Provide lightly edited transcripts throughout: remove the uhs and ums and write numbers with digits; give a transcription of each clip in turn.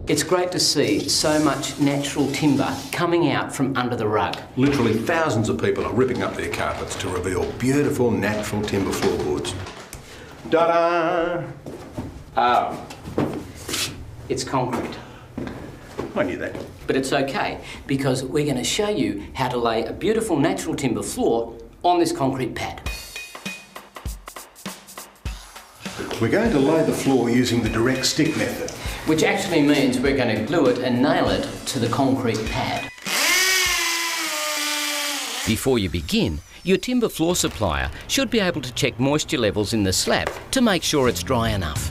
It's great to see so much natural timber coming out from under the rug. Literally thousands of people are ripping up their carpets to reveal beautiful natural timber floorboards. Ta-da! Oh, it's concrete. I knew that. But it's okay, because we're going to show you how to lay a beautiful natural timber floor on this concrete pad. We're going to lay the floor using the direct stick method. Which actually means we're going to glue it and nail it to the concrete pad. Before you begin, your timber floor supplier should be able to check moisture levels in the slab to make sure it's dry enough.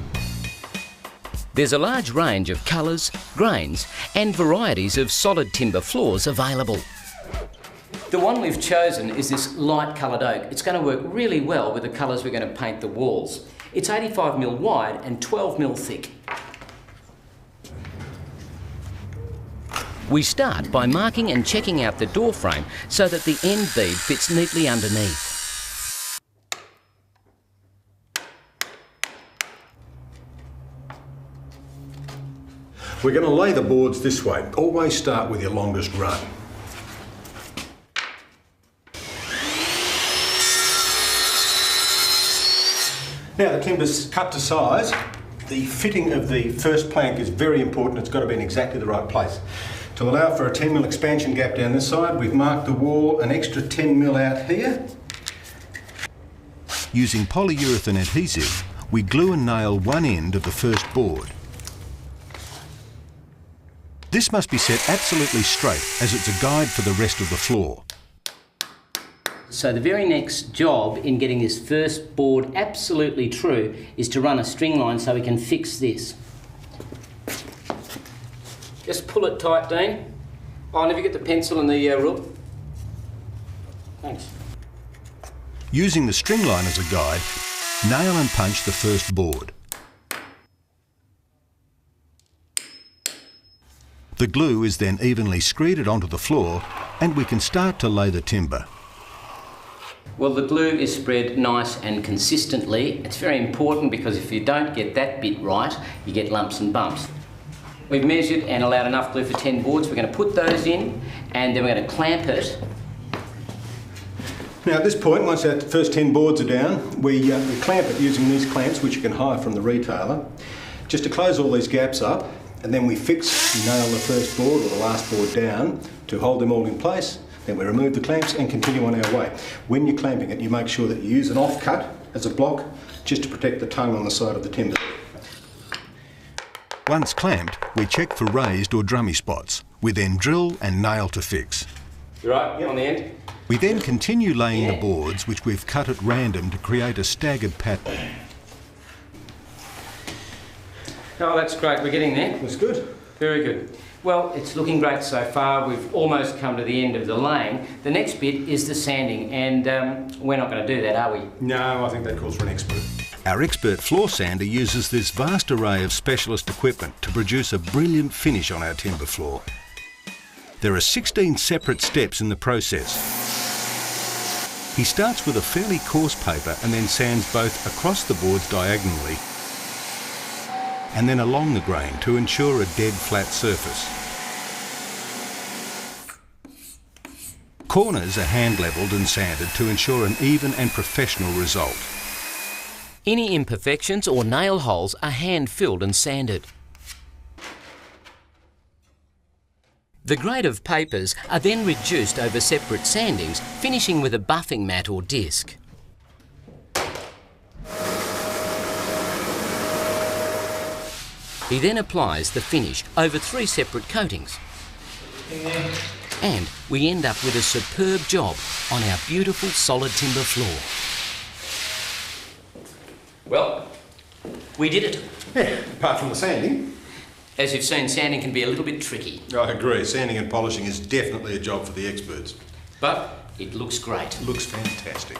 There's a large range of colours, grains and varieties of solid timber floors available. The one we've chosen is this light coloured oak. It's going to work really well with the colours we're going to paint the walls. It's 85mm wide and 12mm thick. We start by marking and checking out the door frame so that the end bead fits neatly underneath. We're going to lay the boards this way. Always start with your longest run. Now the timber's cut to size. The fitting of the first plank is very important. It's got to be in exactly the right place. To allow for a 10mm expansion gap down this side, we've marked the wall an extra 10mm out here. Using polyurethane adhesive, we glue and nail one end of the first board. This must be set absolutely straight as it's a guide for the rest of the floor. So the very next job in getting this first board absolutely true is to run a string line so we can fix this. Just pull it tight, Dean. Oh, and have you got the pencil and the ruler? Thanks. Using the string line as a guide, nail and punch the first board. The glue is then evenly screeded onto the floor and we can start to lay the timber. Well, the glue is spread nice and consistently. It's very important because if you don't get that bit right, you get lumps and bumps. We've measured and allowed enough glue for 10 boards. We're going to put those in and then we're going to clamp it. Now at this point, once our first 10 boards are down, we clamp it using these clamps, which you can hire from the retailer, just to close all these gaps up, and then we nail the first board or the last board down to hold them all in place. Then we remove the clamps and continue on our way. When you're clamping it, you make sure that you use an offcut as a block just to protect the tongue on the side of the timber. Once clamped, we check for raised or drummy spots. We then drill and nail to fix. You right? On the end? We then continue laying the boards, which we've cut at random to create a staggered pattern. Oh, that's great. We're getting there. That's good. Very good. Well, it's looking great so far. We've almost come to the end of the laying. The next bit is the sanding, and we're not going to do that, are we? No, I think that calls for an expert. Our expert floor sander uses this vast array of specialist equipment to produce a brilliant finish on our timber floor. There are 16 separate steps in the process. He starts with a fairly coarse paper and then sands both across the boards diagonally and then along the grain to ensure a dead flat surface. Corners are hand levelled and sanded to ensure an even and professional result. Any imperfections or nail holes are hand filled and sanded. The grade of papers are then reduced over separate sandings, finishing with a buffing mat or disc. He then applies the finish over 3 separate coatings. And we end up with a superb job on our beautiful solid timber floor. Well, we did it. Yeah, apart from the sanding. As you've seen, sanding can be a little bit tricky. I agree. Sanding and polishing is definitely a job for the experts. But it looks great. Looks fantastic.